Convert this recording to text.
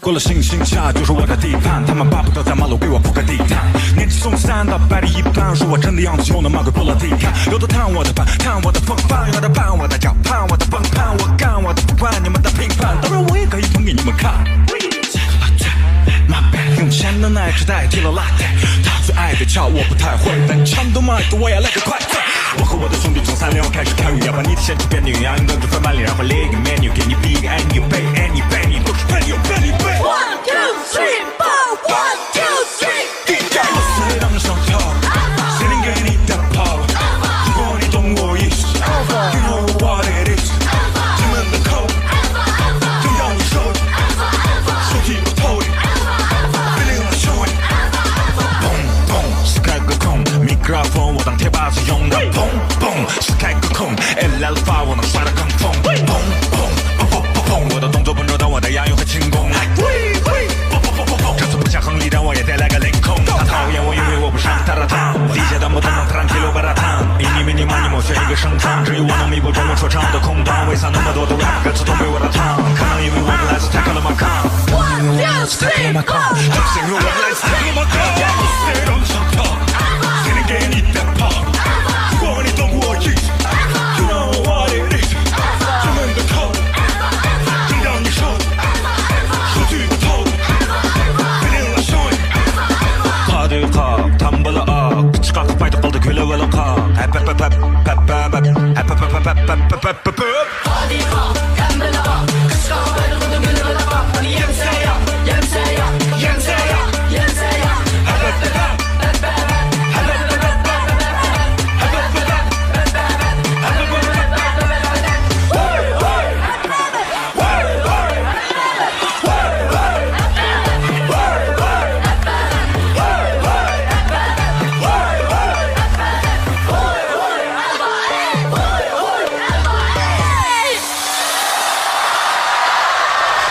过了星星下就是我的地盘，他们巴不得在马路给我铺个地毯。年纪从3到100的一半，说我真的样子就能马鬼破了地毯。有的探我的盘，探我的风范，有的盼我的脚，盼我的崩盘，我干我的不管你们的评判，当然我也可以崩给你们看。My bad， 用钱的奶只代替了 latte， 他最爱的桥我不太会，但枪都卖的我也来个快嘴。我和我的兄弟从3连我开始看雨，要把你的先去变女羊，你等着分满脸，然后列一个 menu 给你比一个 a n 背 any 背，你都是朋友背你背。1 2 3 4 1 2 3， 地带我谁当上头，谁能给你的 power？ 如果你懂我意思 ，You know what it is。他们的口，就要你手里，手机不透的，feeling like showing。砰砰，是开个空，麦克风我当铁把子用的。砰砰，是开个空 ，L 来了发我能耍得更疯。砰砰砰砰砰砰，我的动作笨拙，但我的押韵很轻功。这次不想亨利，但我也得来个凌空。他讨厌我，因为我不上他的当。理解但不懂tranquilo把他烫。以你为你妈，你莫选一个声场，只有我能弥补中文说唱的空档。为啥那么多的 rap 歌词都被我的烫？可能因为我们来自泰克勒马康。1 2 3 4，都是因为我们来自泰克勒马康。谁当上头，谁能给你的炮？如果你懂我意思 ，You know what it is。他们的口，正让你手，手举不透。Hadi kalk, tam bala ak Çıkartıp fayda kaldı köle ve lakak Hep hep hep hep hep hep hep hep hep hep hep hep hep hep